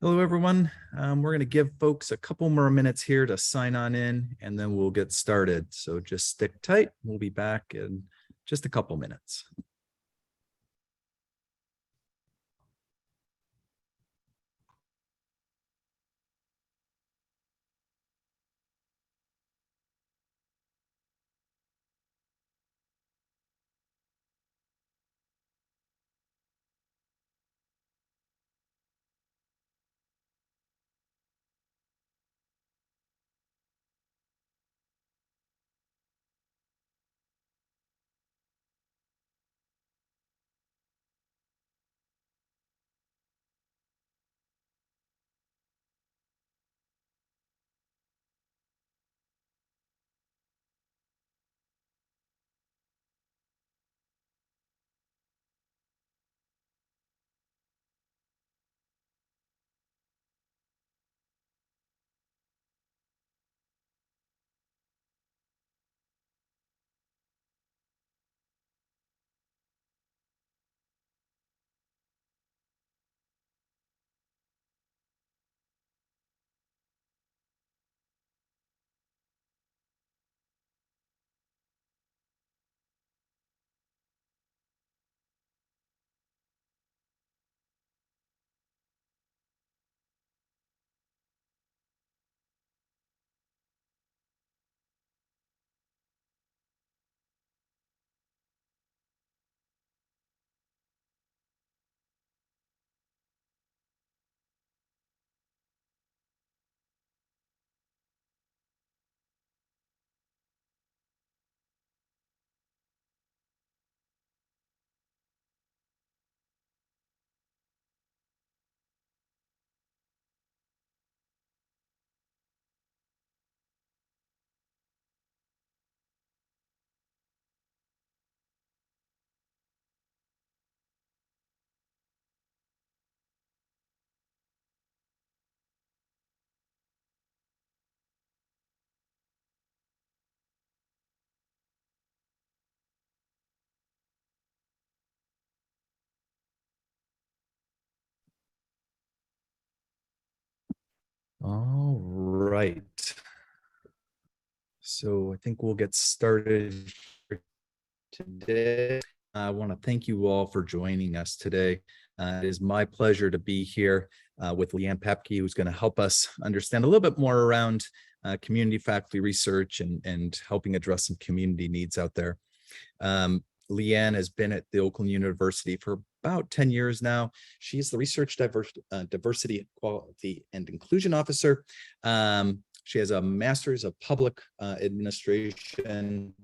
Hello, everyone. We're going to give folks a couple more minutes here to sign on in, and then we'll get started. So just stick tight. We'll be back in just a couple minutes. All right. So I think we'll get started today. I want to thank you all for joining us today. It is my pleasure to be here with Leanne Papke, who's going to help us understand a little bit more around community faculty research and helping address some community needs out there. Leanne has been at the Oakland University for about 10 years now. She's the Research Diversity, Equality, and Inclusion Officer. She has a Master's of Public Administration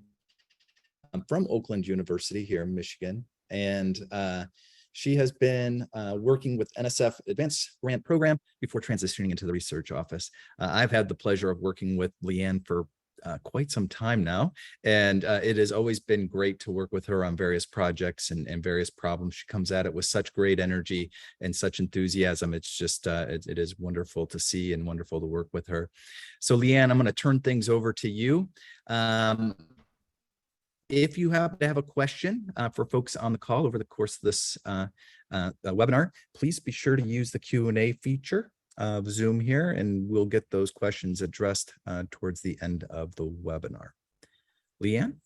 from Oakland University here in Michigan. And she has been working with NSF Advanced Grant Program before transitioning into the research office. I've had the pleasure of working with Leanne for quite some time now, and it has always been great to work with her on various projects and various problems. She comes at it with such great energy and such enthusiasm. It's just it is wonderful to see and wonderful to work with her. So Leanne, I'm going to turn things over to you. If you happen to have a question for folks on the call over the course of this webinar, please be sure to use the Q&A feature of Zoom here, and we'll get those questions addressed towards the end of the webinar. Leanne?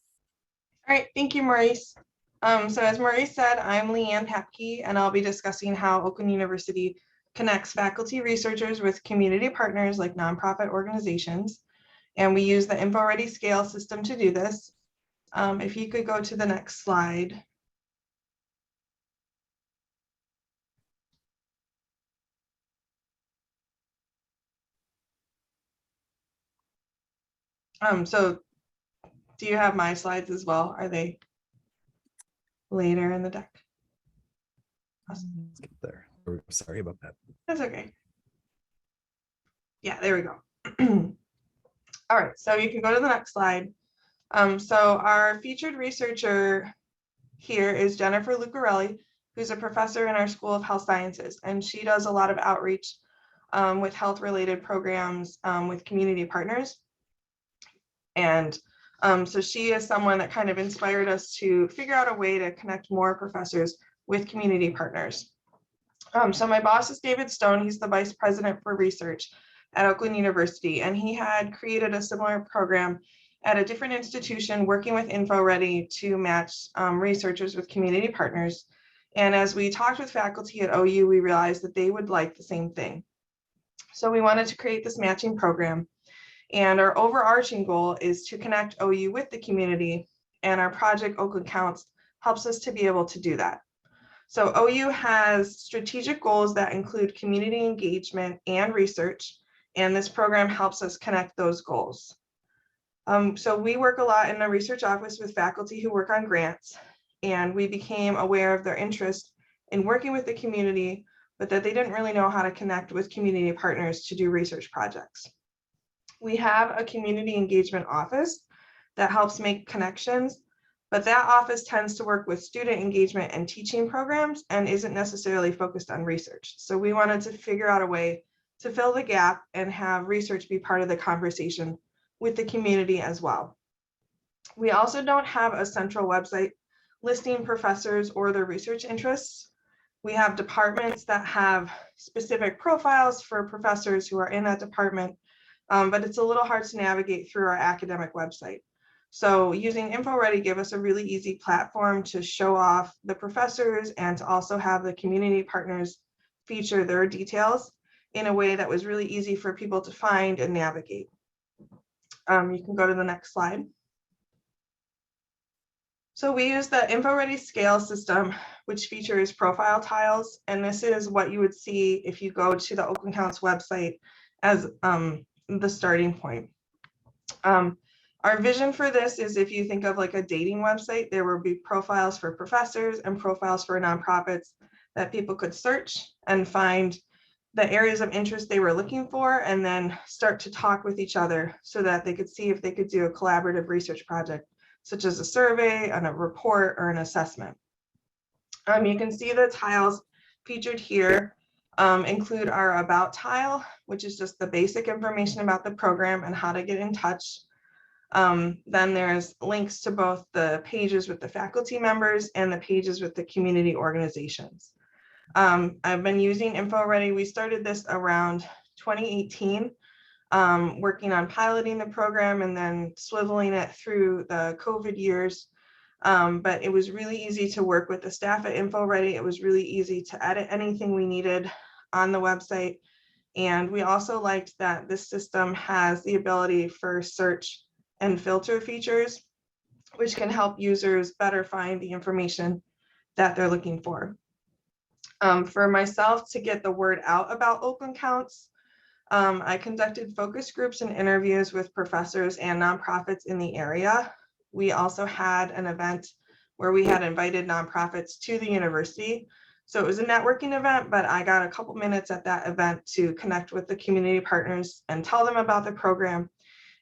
All right, thank you, Maurice. So as Maurice said, I'm Leanne Papke, and I'll be discussing how Oakland University connects faculty researchers with community partners like nonprofit organizations. And we use the InfoReady scale system to do this. If you could go to the next slide. So do you have my slides as well? Are they later in the deck? Awesome. Let's get there. Sorry about that. That's okay. Yeah, there we go. All right, so you can go to the next slide. So our featured researcher here is Jennifer Lucarelli, who's a professor in our School of Health Sciences, and she does a lot of outreach with health-related programs with community partners. And so she is someone that kind of inspired us to figure out a way to connect more professors with community partners. So my boss is David Stone. He's the vice president for research at Oakland University, and he had created a similar program at a different institution working with InfoReady to match researchers with community partners. And as we talked with faculty at OU, we realized that they would like the same thing. So we wanted to create this matching program. And our overarching goal is to connect OU with the community, and our project Oakland Counts helps us to be able to do that. So OU has strategic goals that include community engagement and research, and this program helps us connect those goals. So we work a lot in the research office with faculty who work on grants, and we became aware of their interest in working with the community, but that they didn't really know how to connect with community partners to do research projects. We have a community engagement office that helps make connections, but that office tends to work with student engagement and teaching programs and isn't necessarily focused on research. So we wanted to figure out a way to fill the gap and have research be part of the conversation with the community as well. We also don't have a central website listing professors or their research interests. We have departments that have specific profiles for professors who are in that department, but it's a little hard to navigate through our academic website. So using InfoReady gave us a really easy platform to show off the professors and to also have the community partners feature their details in a way that was really easy for people to find and navigate. You can go to the next slide. So we use the InfoReady scale system, which features profile tiles. And this is what you would see if you go to the Oakland Counts website as the starting point. Our vision for this is, if you think of like a dating website, there will be profiles for professors and profiles for nonprofits that people could search and find the areas of interest they were looking for, and then start to talk with each other so that they could see if they could do a collaborative research project, such as a survey, and a report, or an assessment. You can see the tiles featured here include our about tile, which is just the basic information about the program and how to get in touch. Then there's links to both the pages with the faculty members and the pages with the community organizations. I've been using InfoReady. We started this around 2018, working on piloting the program and then swiveling it through the COVID years. But it was really easy to work with the staff at InfoReady. It was really easy to edit anything we needed on the website. And we also liked that this system has the ability for search and filter features, which can help users better find the information that they're looking for. For myself, to get the word out about Oakland Counts, I conducted focus groups and interviews with professors and nonprofits in the area. We also had an event where we had invited nonprofits to the university. So it was a networking event, but I got a couple minutes at that event to connect with the community partners and tell them about the program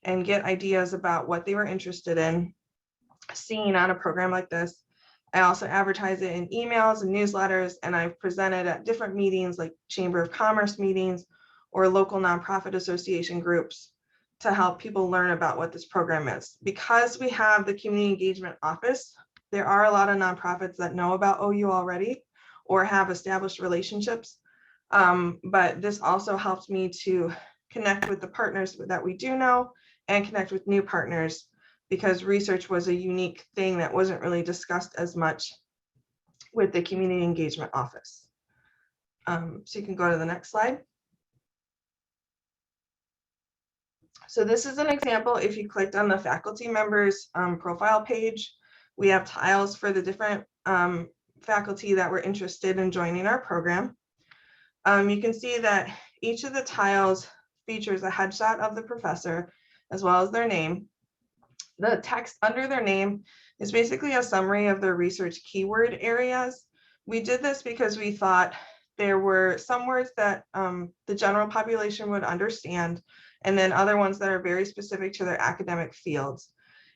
and get ideas about what they were interested in seeing on a program like this. I also advertise it in emails and newsletters, and I've presented at different meetings like Chamber of Commerce meetings or local nonprofit association groups to help people learn about what this program is. Because we have the community engagement office, there are a lot of nonprofits that know about OU already or have established relationships. But this also helped me to connect with the partners that we do know and connect with new partners, because research was a unique thing that wasn't really discussed as much with the community engagement office. So you can go to the next slide. So this is an example. If you clicked on the faculty members profile page, we have tiles for the different faculty that were interested in joining our program. You can see that each of the tiles features a headshot of the professor as well as their name. The text under their name is basically a summary of their research keyword areas. We did this because we thought there were some words that the general population would understand, and then other ones that are very specific to their academic fields.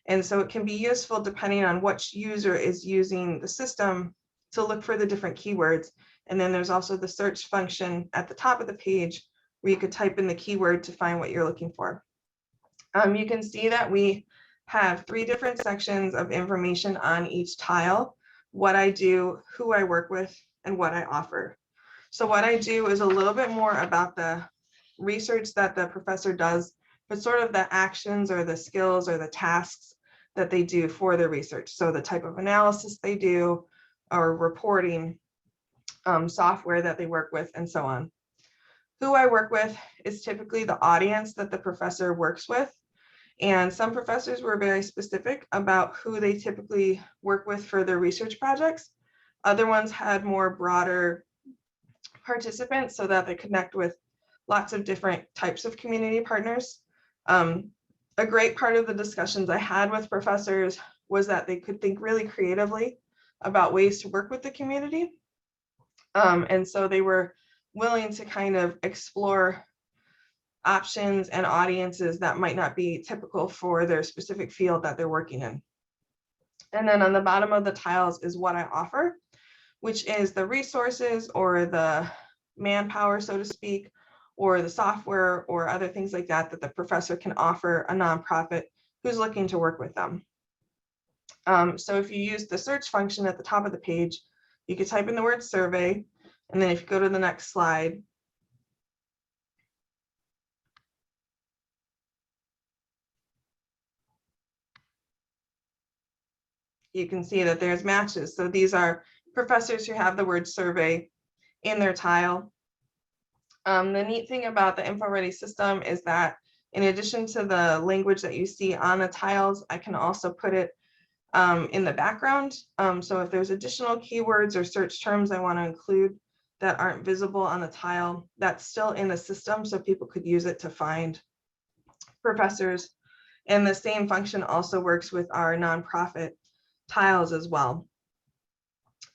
And so it can be useful depending on which user is using the system to look for the different keywords. And then there's also the search function at the top of the page where you could type in the keyword to find what you're looking for. You can see that we have 3 different sections of information on each tile: what I do, who I work with, and what I offer. So what I do is a little bit more about the research that the professor does, but sort of the actions or the skills or the tasks that they do for their research. So the type of analysis they do, or reporting, software that they work with, and so on. Who I work with is typically the audience that the professor works with. And some professors were very specific about who they typically work with for their research projects. Other ones had more broader participants so that they connect with lots of different types of community partners. A great part of the discussions I had with professors was that they could think really creatively about ways to work with the community. And so they were willing to kind of explore options and audiences that might not be typical for their specific field that they're working in. And then on the bottom of the tiles is what I offer, which is the resources or the manpower, so to speak, or the software or other things like that that the professor can offer a nonprofit who's looking to work with them. So if you use the search function at the top of the page, you could type in the word survey, and then if you go to the next slide, you can see that there's matches. So these are professors who have the word survey in their tile. The neat thing about the InfoReady system is that in addition to the language that you see on the tiles, I can also put it in the background. So if there's additional keywords or search terms I want to include that aren't visible on the tile, that's still in the system, so people could use it to find professors. And the same function also works with our nonprofit tiles as well.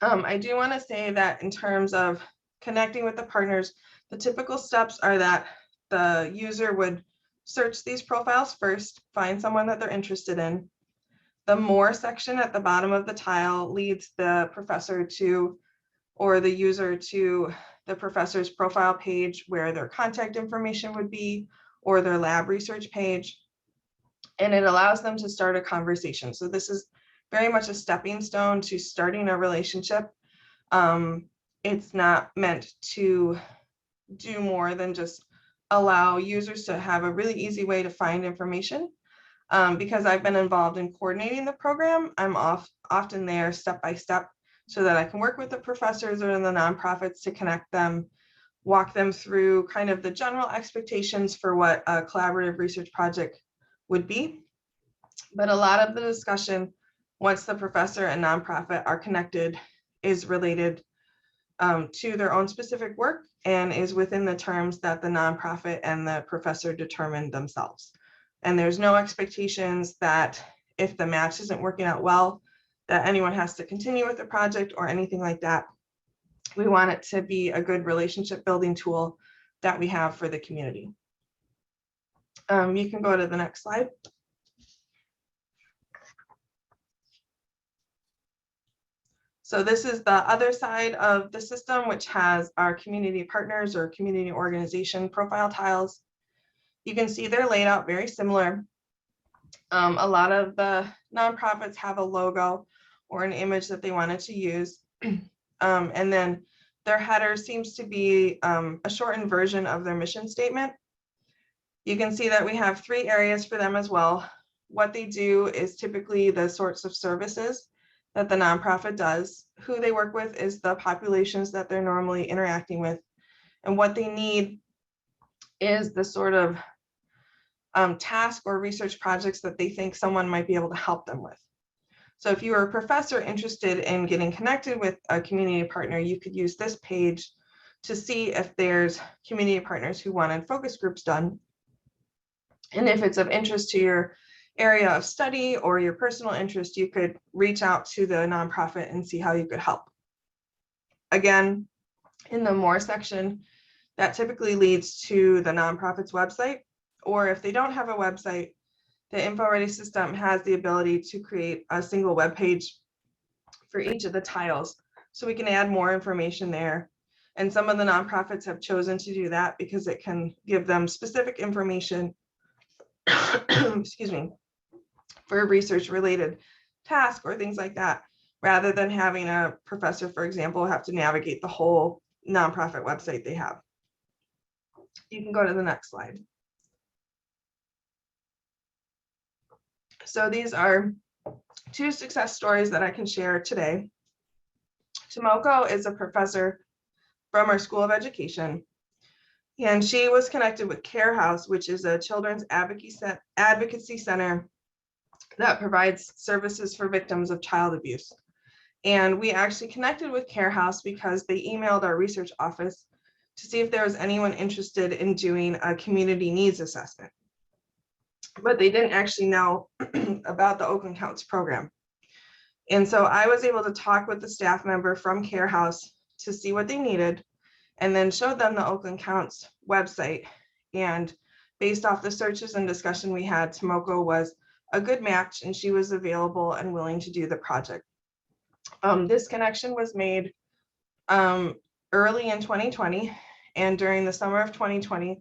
I do want to say that in terms of connecting with the partners, the typical steps are that the user would search these profiles first, find someone that they're interested in. The more section at the bottom of the tile leads the professor to, or the user to, the professor's profile page where their contact information would be, or their lab research page. And it allows them to start a conversation. So this is very much a stepping stone to starting a relationship. It's not meant to do more than just allow users to have a really easy way to find information. Because I've been involved in coordinating the program, I'm often there step by step so that I can work with the professors or the nonprofits to connect them, walk them through kind of the general expectations for what a collaborative research project would be. But a lot of the discussion, once the professor and nonprofit are connected, is related to their own specific work and is within the terms that the nonprofit and the professor determine themselves. And there's no expectations that if the match isn't working out well, that anyone has to continue with the project or anything like that. We want it to be a good relationship building tool that we have for the community. You can go to the next slide. So this is the other side of the system, which has our community partners or community organization profile tiles. You can see they're laid out very similar. A lot of the nonprofits have a logo or an image that they wanted to use. And then their header seems to be a shortened version of their mission statement. You can see that we have 3 areas for them as well. What they do is typically the sorts of services that the nonprofit does. Who they work with is the populations that they're normally interacting with. And what they need is the sort of task or research projects that they think someone might be able to help them with. So if you are a professor interested in getting connected with a community partner, you could use this page to see if there's community partners who wanted focus groups done. And if it's of interest to your area of study or your personal interest, you could reach out to the nonprofit and see how you could help. Again, in the more section, that typically leads to the nonprofit's website, or if they don't have a website, the InfoReady system has the ability to create a single web page for each of the tiles. So we can add more information there. And some of the nonprofits have chosen to do that because it can give them specific information, excuse me, for a research related task or things like that, rather than having a professor, for example, have to navigate the whole nonprofit website they have. You can go to the next slide. So these are 2 success stories that I can share today. Tomoko is a professor from our School of Education, and she was connected with Care House, which is a children's advocacy center that provides services for victims of child abuse. And we actually connected with Care House because they emailed our research office to see if there was anyone interested in doing a community needs assessment. But they didn't actually know about the Oakland Counts program. And so I was able to talk with the staff member from Care House to see what they needed, and then showed them the Oakland Counts website. And based off the searches and discussion we had, Tomoko was a good match, and she was available and willing to do the project. This connection was made early in 2020, and during the summer of 2020,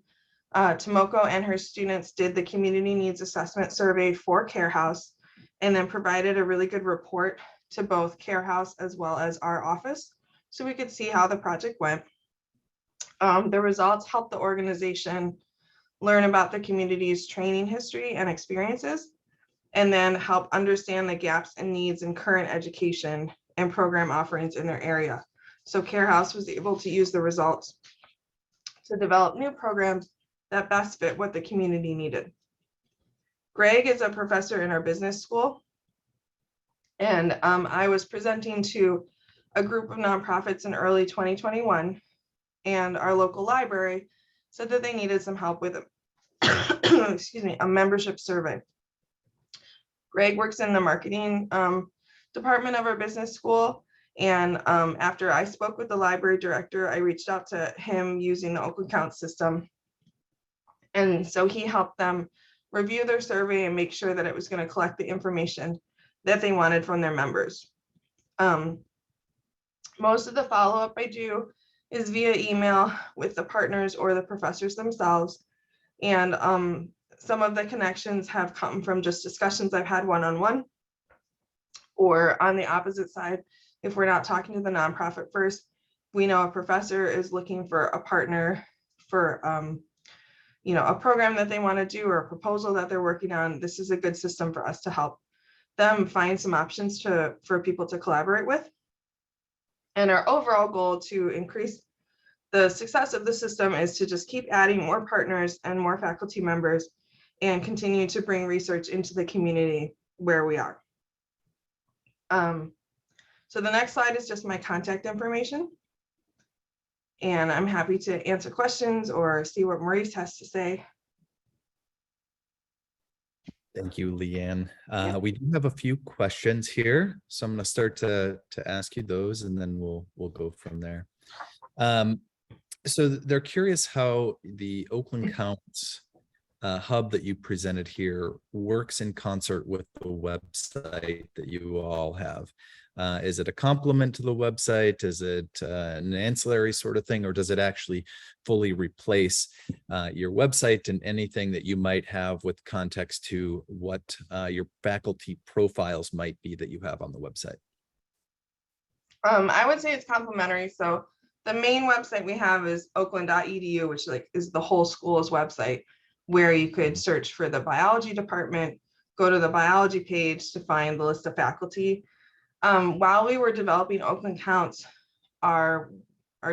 Tomoko and her students did the community needs assessment survey for Care House, and then provided a really good report to both Care House as well as our office, so we could see how the project went. The results helped the organization learn about the community's training history and experiences, and then help understand the gaps and needs in current education and program offerings in their area. So Care House was able to use the results to develop new programs that best fit what the community needed. Greg is a professor in our business school, and I was presenting to a group of nonprofits in early 2021, and our local library said that they needed some help with a membership survey. Greg works in the marketing department of our business school, and after I spoke with the library director, I reached out to him using the Oakland Counts system. And so he helped them review their survey and make sure that it was going to collect the information that they wanted from their members. Most of the follow-up I do is via email with the partners or the professors themselves. And some of the connections have come from just discussions I've had one-on-one, or on the opposite side, if we're not talking to the nonprofit first, we know a professor is looking for a partner for a program that they want to do or a proposal that they're working on. This is a good system for us to help them find some options for people to collaborate with. And our overall goal to increase the success of the system is to just keep adding more partners and more faculty members, and continue to bring research into the community where we are. So the next slide is just my contact information. And I'm happy to answer questions or see what Maurice has to say. Thank you, Leanne. We do have a few questions here, so I'm going to start to ask you those, and then we'll go from there. So they're curious how the Oakland Counts hub that you presented here works in concert with the website that you all have. Is it a complement to the website? Is it an ancillary sort of thing, or does it actually fully replace your website and anything that you might have with context to what your faculty profiles might be that you have on the website? I would say it's complementary. So the main website we have is oakland.edu, which is the whole school's website, where you could search for the biology department, go to the biology page to find the list of faculty. While we were developing Oakland Counts, our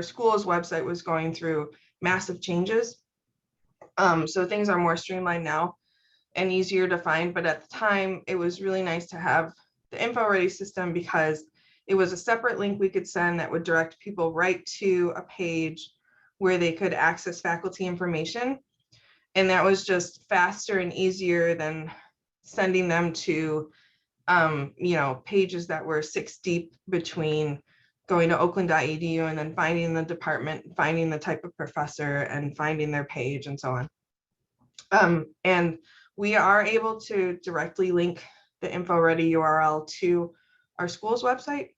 school's website was going through massive changes. So things are more streamlined now and easier to find. But at the time, it was really nice to have the InfoReady system, because it was a separate link we could send that would direct people right to a page where they could access faculty information. And that was just faster and easier than sending them to pages that were 6 deep between going to oakland.edu and then finding the department, finding the type of professor, and finding their page, and so on. And we are able to directly link the InfoReady URL to our school's website.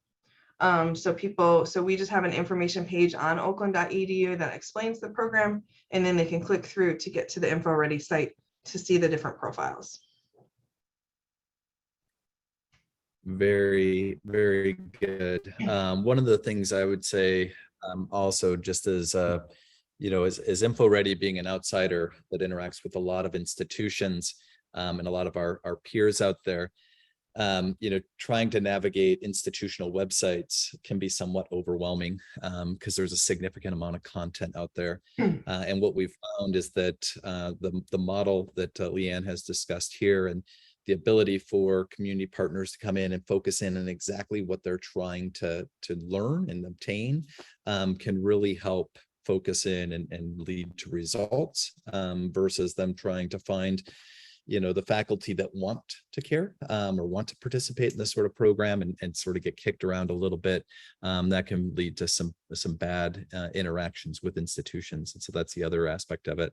So we just have an information page on oakland.edu that explains the program, and then they can click through to get to the InfoReady site to see the different profiles. Very, very good. One of the things I would say Also, just as as InfoReady being an outsider that interacts with a lot of institutions and a lot of our peers out there, trying to navigate institutional websites can be somewhat overwhelming because there's a significant amount of content out there. And what we've found is that the model that Leanne has discussed here, and the ability for community partners to come in and focus in on exactly what they're trying to learn and obtain, can really help focus in and lead to results versus them trying to find the faculty that want to care or want to participate in this sort of program and sort of get kicked around a little bit. That can lead to some bad interactions with institutions. And so that's the other aspect of it.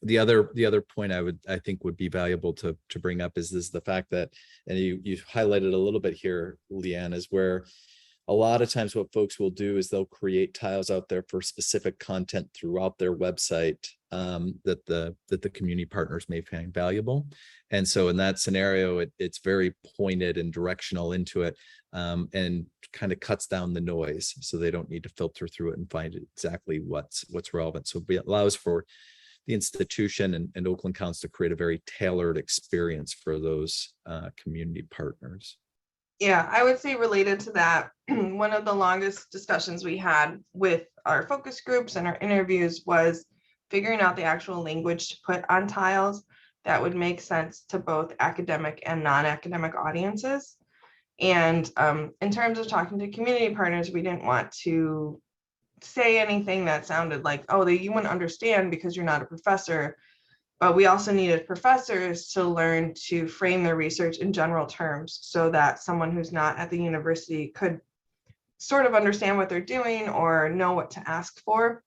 The other point I think would be valuable to bring up is the fact that, and you highlighted a little bit here, Leanne, is where a lot of times what folks will do is they'll create tiles out there for specific content throughout their website that the community partners may find valuable. And so in that scenario, it's very pointed and directional into it, and kind of cuts down the noise, so they don't need to filter through it and find exactly what's relevant. So it allows for the institution and Oakland Counts to create a very tailored experience for those community partners. Yeah, I would say related to that, one of the longest discussions we had with our focus groups and our interviews was figuring out the actual language to put on tiles that would make sense to both academic and non-academic audiences. And in terms of talking to community partners, we didn't want to say anything that sounded like, oh, you wouldn't understand because you're not a professor. But we also needed professors to learn to frame their research in general terms so that someone who's not at the university could sort of understand what they're doing or know what to ask for.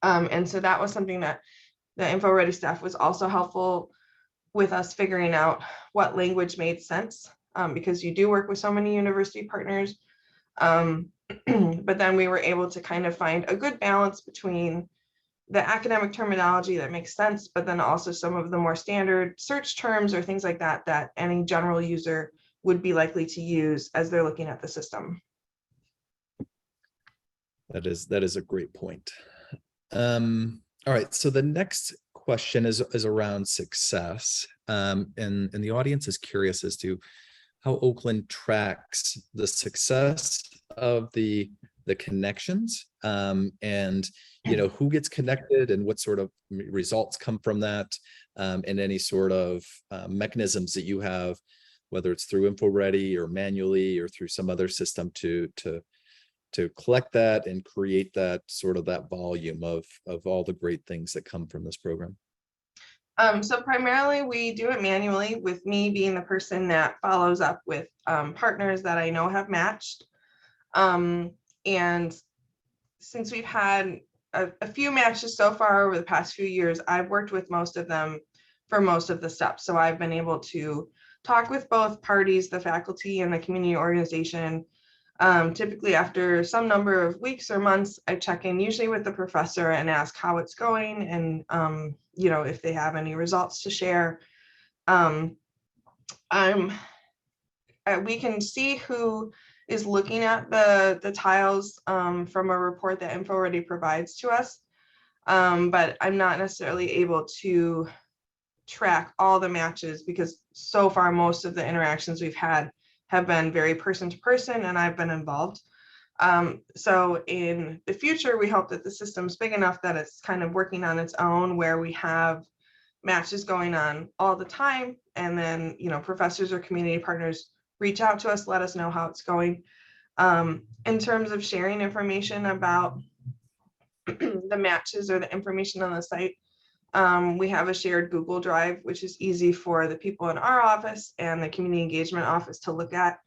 And so that was something that the InfoReady staff was also helpful with us figuring out what language made sense, because you do work with so many university partners. But then we were able to kind of find a good balance between the academic terminology that makes sense, but then also some of the more standard search terms or things like that that any general user would be likely to use as they're looking at the system. That is a great point. All right, so the next question is around success, and the audience is curious as to how Oakland tracks the success of the connections, and who gets connected and what sort of results come from that, and any sort of mechanisms that you have, whether it's through InfoReady or manually or through some other system to collect that and create that sort of that volume of all the great things that come from this program. So primarily we do it manually, with me being the person that follows up with partners that I know have matched. And since we've had a few matches so far over the past few years, I've worked with most of them for most of the steps. So I've been able to talk with both parties, the faculty and the community organization. Typically after some number of weeks or months, I check in usually with the professor and ask how it's going and if they have any results to share. We can see who is looking at the tiles from a report that InfoReady provides to us, but I'm not necessarily able to track all the matches because so far most of the interactions we've had have been very person to person and I've been involved. So in the future, we hope that the system's big enough that it's kind of working on its own, where we have matches going on all the time. And then, professors or community partners reach out to us, let us know how it's going. In terms of sharing information about the matches or the information on the site, we have a shared Google Drive, which is easy for the people in our office and the community engagement office to look at.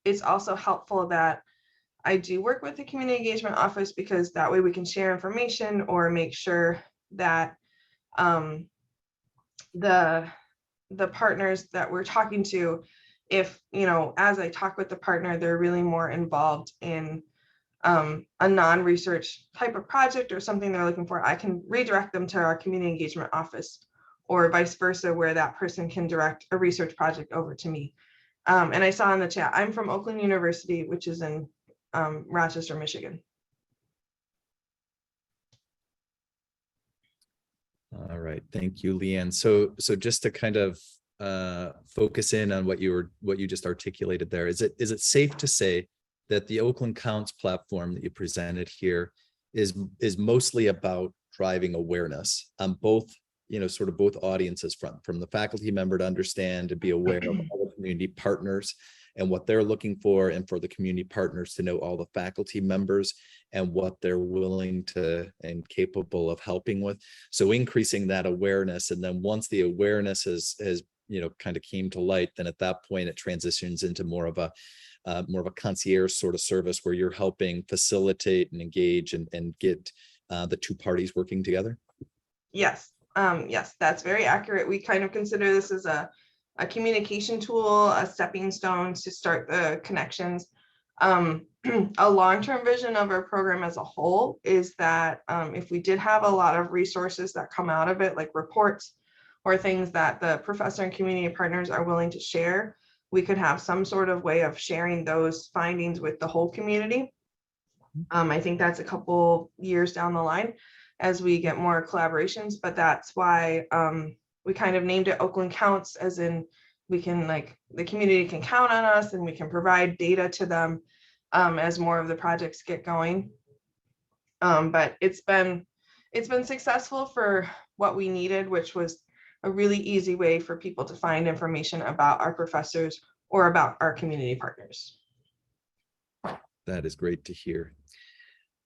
It's also helpful that I do work with the community engagement office, because that way we can share information or make sure that the partners that we're talking to, if, as I talk with the partner, they're really more involved in a non-research type of project or something they're looking for, I can redirect them to our community engagement office, or vice versa, where that person can direct a research project over to me. And I saw in the chat, I'm from Oakland University, which is in Rochester, Michigan. All right, thank you, Leanne. So just to kind of focus in on what you just articulated there, is it safe to say that the Oakland Counts platform that you presented here is mostly about driving awareness on both, sort of both audiences, from the faculty member to understand, to be aware of all the community partners and what they're looking for, and for the community partners to know all the faculty members and what they're willing to and capable of helping with. So increasing that awareness, and then once the awareness has kind of came to light, then at that point it transitions into more of a concierge sort of service where you're helping facilitate and engage and get the two parties working together. Yes, yes, that's very accurate. We kind of consider this as a communication tool, a stepping stone to start the connections. A long-term vision of our program as a whole is that if we did have a lot of resources that come out of it, like reports or things that the professor and community partners are willing to share, we could have some sort of way of sharing those findings with the whole community. I think that's a couple years down the line as we get more collaborations, but that's why we kind of named it Oakland Counts, as in we can, like, the community can count on us and we can provide data to them as more of the projects get going. But it's been successful for what we needed, which was a really easy way for people to find information about our professors or about our community partners. That is great to hear.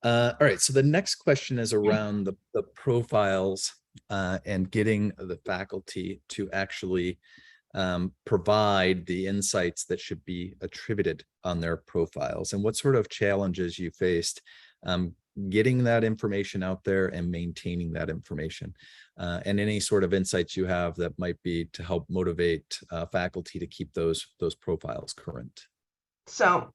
All right, so the next question is around the profiles and getting the faculty to actually provide the insights that should be attributed on their profiles, and what sort of challenges you faced getting that information out there and maintaining that information, and any sort of insights you have that might be to help motivate faculty to keep those profiles current. So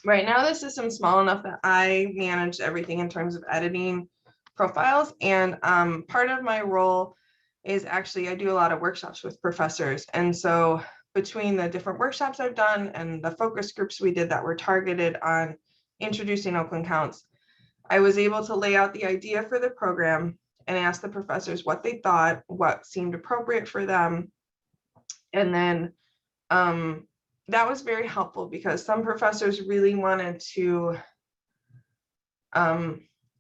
right now the system's small enough that I manage everything in terms of editing profiles, and part of my role is actually I do a lot of workshops with professors, and so between the different workshops I've done and the focus groups we did that were targeted on introducing Oakland Counts, I was able to lay out the idea for the program and ask the professors what they thought, what seemed appropriate for them, and then that was very helpful because some professors really wanted to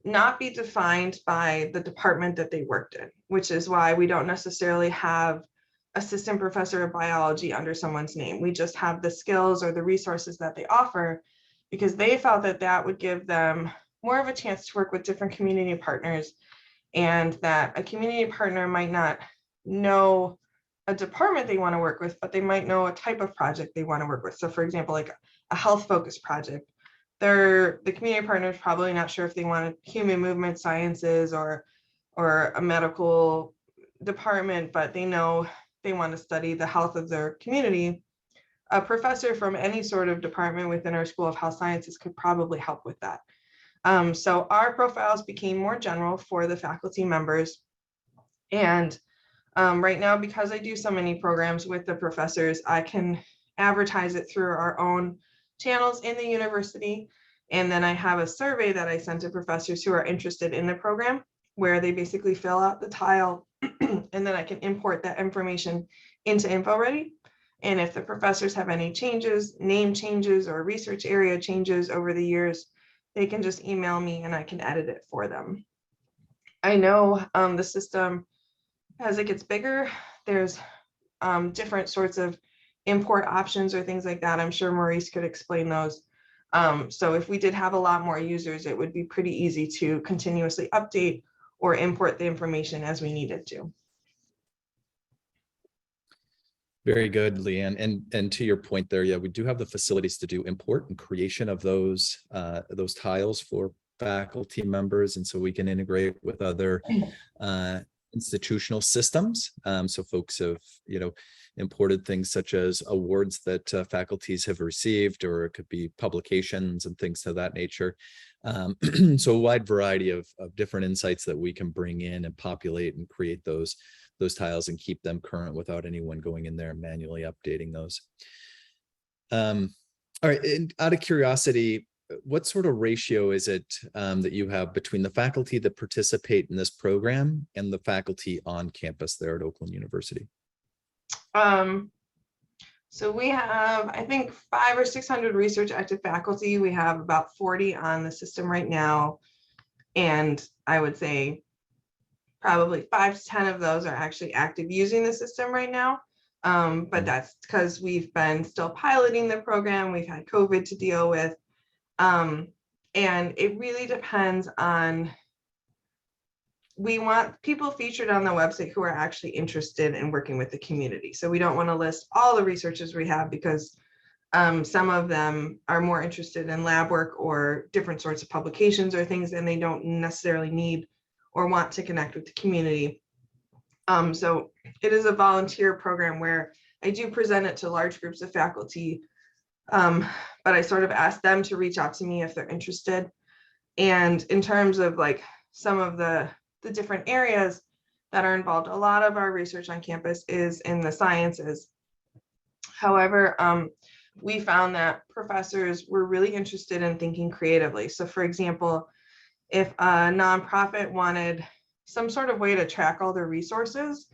not be defined by the department that they worked in, which is why we don't necessarily have assistant professor of biology under someone's name. We just have the skills or the resources that they offer, because they felt that that would give them more of a chance to work with different community partners, and that a community partner might not know a department they want to work with, but they might know a type of project they want to work with. So for example, like a health focused project, the community partner is probably not sure if they want human movement sciences or a medical department, but they know they want to study the health of their community. A professor from any sort of department within our School of Health Sciences could probably help with that. So our profiles became more general for the faculty members. And right now, because I do so many programs with the professors, I can advertise it through our own channels in the university. And then I have a survey that I send to professors who are interested in the program, where they basically fill out the tile and then I can import that information into InfoReady. And if the professors have any changes, name changes or research area changes over the years, they can just email me and I can edit it for them. I know the system, as it gets bigger, there's different sorts of import options or things like that. I'm sure Maurice could explain those. So if we did have a lot more users, it would be pretty easy to continuously update or import the information as we needed to. Very good, Leanne. And to your point there, yeah, we do have the facilities to do import and creation of those tiles for faculty members, and so we can integrate with other institutional systems. So folks have, imported things such as awards that faculties have received, or it could be publications and things of that nature. So a wide variety of different insights that we can bring in and populate and create those tiles and keep them current without anyone going in there and manually updating those. All right, and out of curiosity, what sort of ratio is it that you have between the faculty that participate in this program and the faculty on campus there at Oakland University? So we have, I think, 500 or 600 research active faculty. We have about 40 on the system right now. And I would say probably 5 to 10 of those are actually active using the system right now. But that's because we've been still piloting the program. We've had COVID to deal with. And it really depends on, we want people featured on the website who are actually interested in working with the community. So we don't want to list all the researchers we have because some of them are more interested in lab work or different sorts of publications or things, and they don't necessarily need or want to connect with the community. So it is a volunteer program where I do present it to large groups of faculty, but I sort of ask them to reach out to me if they're interested. And in terms of like some of the different areas that are involved, a lot of our research on campus is in the sciences. However, we found that professors were really interested in thinking creatively. So for example, if a nonprofit wanted some sort of way to track all their resources,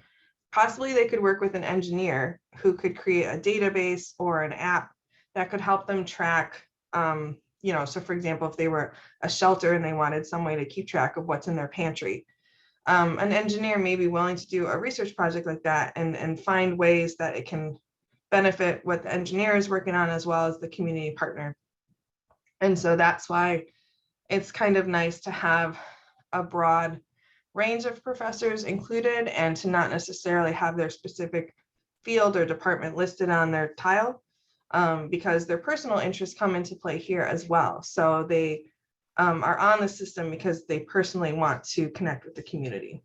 possibly they could work with an engineer who could create a database or an app that could help them track, so for example, if they were a shelter and they wanted some way to keep track of what's in their pantry, an engineer may be willing to do a research project like that and find ways that it can benefit what the engineer is working on as well as the community partner. And so that's why it's kind of nice to have a broad range of professors included and to not necessarily have their specific field or department listed on their tile, because their personal interests come into play here as well. So they are on the system because they personally want to connect with the community.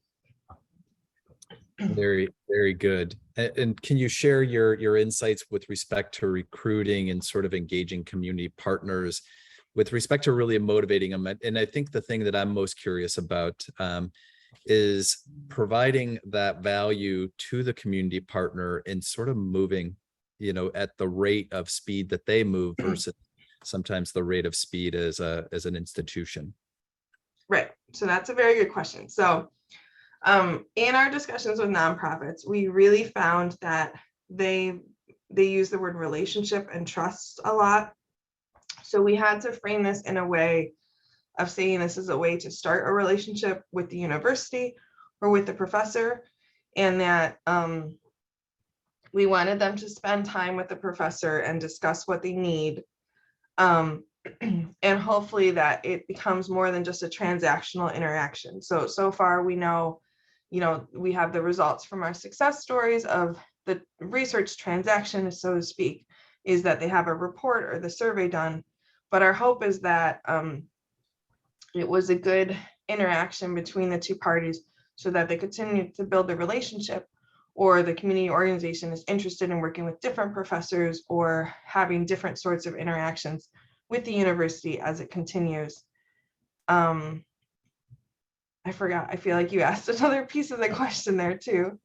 Very, very good. And can you share your insights with respect to recruiting and sort of engaging community partners with respect to really motivating them? And I think the thing that I'm most curious about is providing that value to the community partner and sort of moving, at the rate of speed that they move versus sometimes the rate of speed as an institution. Right. So that's a very good question. So in our discussions with nonprofits, we really found that they use the word relationship and trust a lot. So we had to frame this in a way of saying this is a way to start a relationship with the university or with the professor, and that we wanted them to spend time with the professor and discuss what they need. And hopefully that it becomes more than just a transactional interaction. So far we know, we have the results from our success stories of the research transaction, so to speak, is that they have a report or the survey done. But our hope is that it was a good interaction between the two parties so that they continue to build the relationship, or the community organization is interested in working with different professors or having different sorts of interactions with the university as it continues. I forgot. I feel like you asked another piece of the question there too.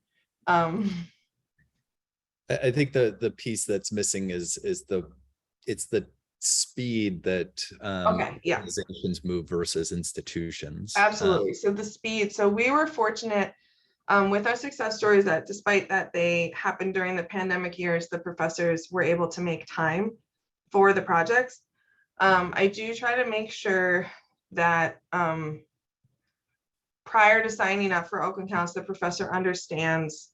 I think the piece that's missing is the speed that Okay, yeah, organizations move versus institutions. absolutely. So the speed. So we were fortunate with our success stories that despite that they happened during the pandemic years, the professors were able to make time for the projects. I do try to make sure that prior to signing up for Oakland Counts, the professor understands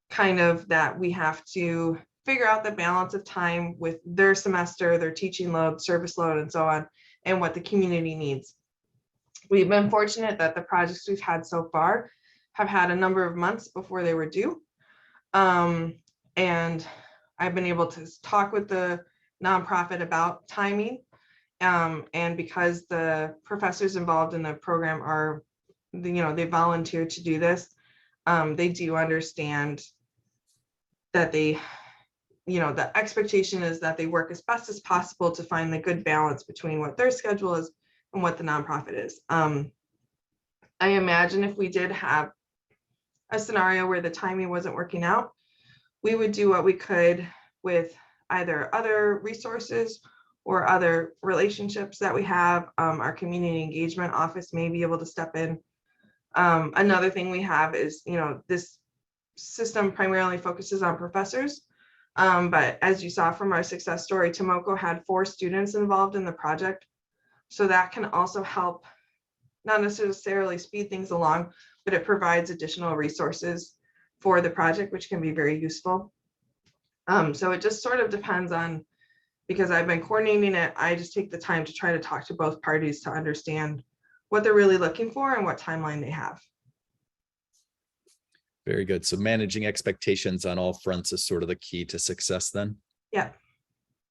kind of that we have to figure out the balance of time with their semester, their teaching load, service load, and so on, and what the community needs. We've been fortunate that the projects we've had so far have had a number of months before they were due. And I've been able to talk with the nonprofit about timing. And because the professors involved in the program are, they volunteered to do this, they do understand that the expectation is that they work as best as possible to find the good balance between what their schedule is and what the nonprofit is. I imagine if we did have a scenario where the timing wasn't working out, we would do what we could with either other resources or other relationships that we have. Our community engagement office may be able to step in. Another thing we have is, this system primarily focuses on professors. But as you saw from our success story, Tomoko had 4 students involved in the project. So that can also help, not necessarily speed things along, but it provides additional resources for the project, which can be very useful. So it just sort of depends on, because I've been coordinating it, I just take the time to try to talk to both parties to understand what they're really looking for and what timeline they have. Very good. So managing expectations on all fronts is sort of the key to success then? Yeah.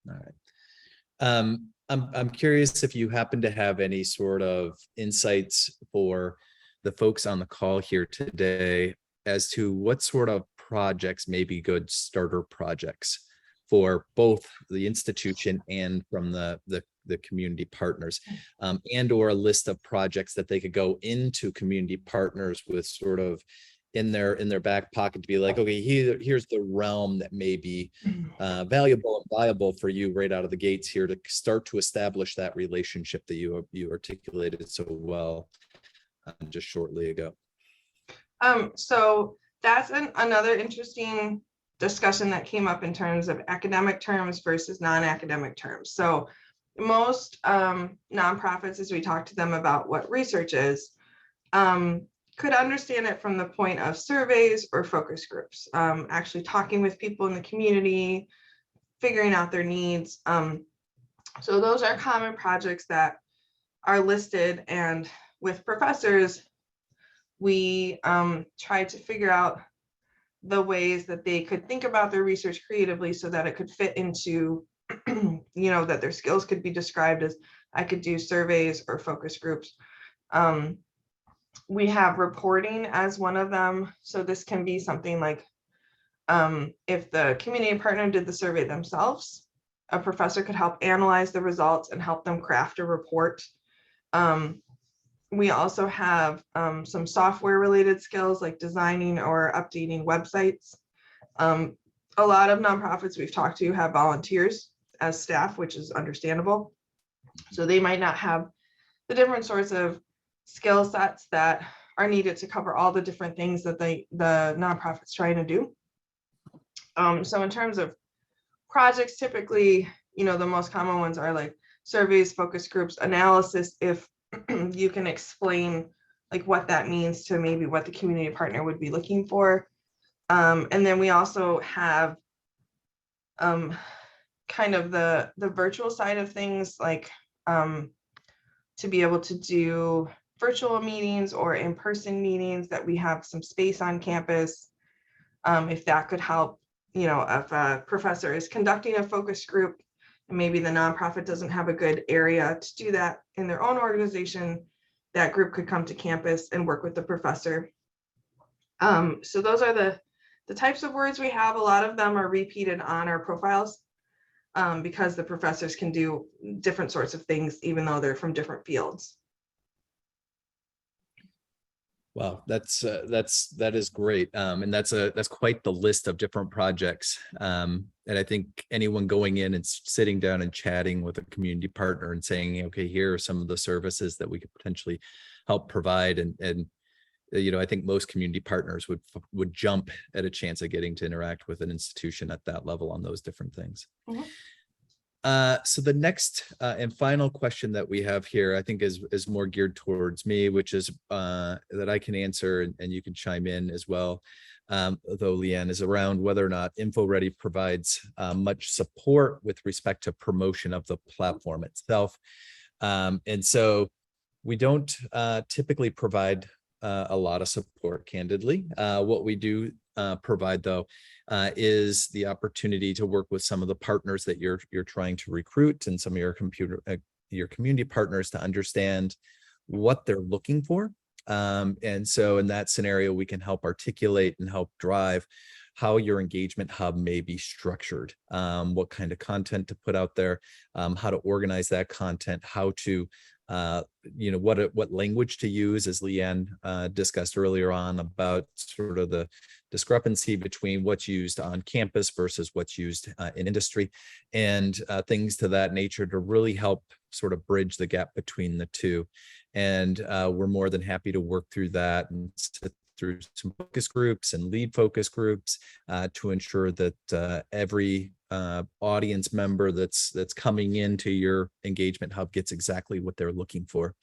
All right. I'm curious if you happen to have any sort of insights for the folks on the call here today as to what sort of projects may be good starter projects for both the institution and from the community partners, and or a list of projects that they could go into community partners with sort of in their back pocket to be like, okay, here's the realm that may be valuable and viable for you right out of the gates here to start to establish that relationship that you articulated so well just shortly ago. So that's another interesting discussion that came up in terms of academic terms versus non-academic terms. So most nonprofits, as we talk to them about what research is, could understand it from the point of surveys or focus groups, actually talking with people in the community, figuring out their needs. So those are common projects that are listed, and with professors, we try to figure out the ways that they could think about their research creatively so that it could fit into, that their skills could be described as, I could do surveys or focus groups. We have reporting as one of them. So this can be something like, if the community partner did the survey themselves, a professor could help analyze the results and help them craft a report. We also have some software related skills like designing or updating websites. A lot of nonprofits we've talked to have volunteers as staff, which is understandable. So they might not have the different sorts of skill sets that are needed to cover all the different things that the nonprofit's trying to do. So in terms of projects, typically, the most common ones are like surveys, focus groups, analysis, if you can explain like what that means to maybe what the community partner would be looking for. And then we also have kind of the virtual side of things, like to be able to do virtual meetings or in-person meetings, that we have some space on campus. If that could help, if a professor is conducting a focus group and maybe the nonprofit doesn't have a good area to do that in their own organization, that group could come to campus and work with the professor. So those are the types of words we have. A lot of them are repeated on our profiles because the professors can do different sorts of things, even though they're from different fields. Wow, that is great. And that's quite the list of different projects. And I think anyone going in and sitting down and chatting with a community partner and saying, okay, here are some of the services that we could potentially help provide. And I think most community partners would jump at a chance of getting to interact with an institution at that level on those different things. Mm-hmm. So the next and final question that we have here, I think is more geared towards me, which is that I can answer and you can chime in as well. Though Leanne, is around whether or not InfoReady provides much support with respect to promotion of the platform itself. And so we don't typically provide a lot of support, candidly. What we do provide, though, is the opportunity to work with some of the partners that you're trying to recruit and some of your community partners to understand what they're looking for. And so in that scenario, we can help articulate and help drive how your engagement hub may be structured, what kind of content to put out there, how to organize that content, how to what language to use, as Leanne discussed earlier on, about sort of the discrepancy between what's used on campus versus what's used in industry, and things to that nature to really help sort of bridge the gap between the two. And we're more than happy to work through that and sit through some focus groups and lead focus groups to ensure that every audience member that's coming into your engagement hub gets exactly what they're looking for.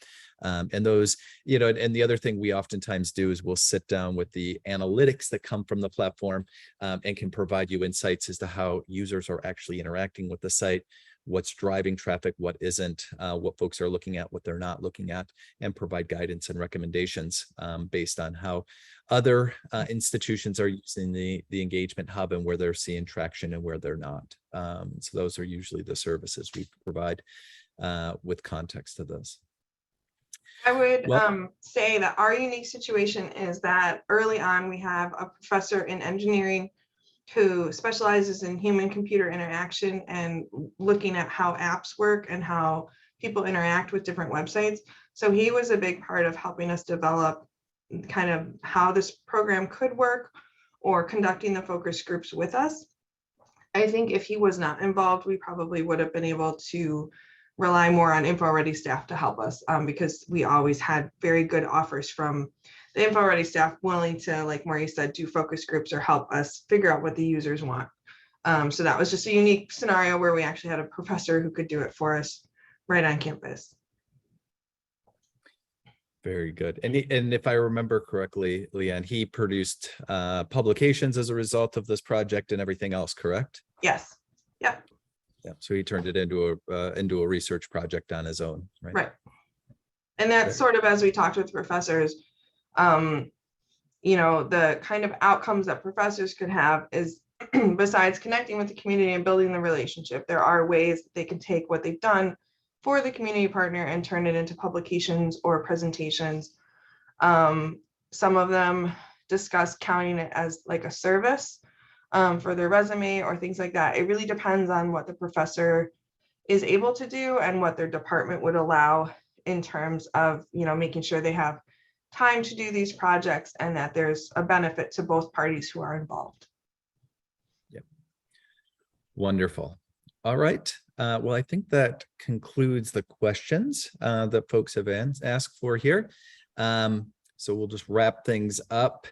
And those, and the other thing we oftentimes do is we'll sit down with the analytics that come from the platform and can provide you insights as to how users are actually interacting with the site, what's driving traffic, what isn't, what folks are looking at, what they're not looking at, and provide guidance and recommendations based on how other institutions are using the engagement hub and where they're seeing traction and where they're not. So those are usually the services we provide with context to this. I would say that our unique situation is that early on we have a professor in engineering who specializes in human computer interaction and looking at how apps work and how people interact with different websites. So he was a big part of helping us develop kind of how this program could work, or conducting the focus groups with us. I think if he was not involved, we probably would have been able to rely more on InfoReady staff to help us, because we always had very good offers from the InfoReady staff willing to, like Maurice said, do focus groups or help us figure out what the users want. So that was just a unique scenario where we actually had a professor who could do it for us right on campus. Very good. And if I remember correctly, Leanne, he produced publications as a result of this project and everything else, correct? Yes. Yeah. Yeah. So he turned it into a research project on his own, right? Right. And that's sort of, as we talked with professors, the kind of outcomes that professors could have is besides connecting with the community and building the relationship, there are ways that they can take what they've done for the community partner and turn it into publications or presentations. Some of them discuss counting it as like a service for their resume or things like that. It really depends on what the professor is able to do and what their department would allow in terms of, making sure they have time to do these projects and that there's a benefit to both parties who are involved. Yep. Wonderful. All right. Well, I think that concludes the questions that folks have asked for here. So we'll just wrap things up.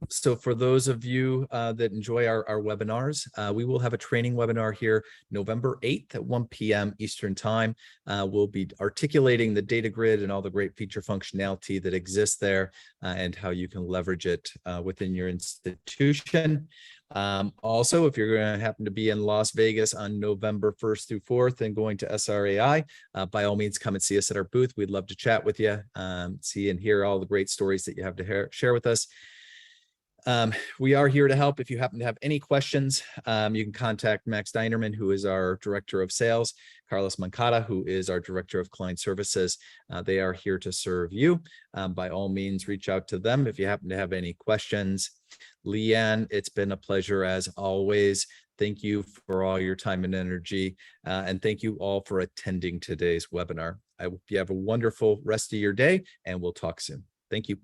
So for those of you that enjoy our webinars, we will have a training webinar here November 8th at 1 p.m. Eastern time. We'll be articulating the data grid and all the great feature functionality that exists there and how you can leverage it within your institution. Also, if you're going to happen to be in Las Vegas on November 1st through 4th and going to SRAI, by all means, come and see us at our booth. We'd love to chat with you, see and hear all the great stories that you have to share with us. We are here to help. If you happen to have any questions, you can contact Max Dinerman, who is our Director of Sales, Carlos Mancada, who is our Director of Client Services. They are here to serve you. By all means, reach out to them if you happen to have any questions. Leanne, it's been a pleasure as always. Thank you for all your time and energy. And thank you all for attending today's webinar. I hope you have a wonderful rest of your day, and we'll talk soon. Thank you.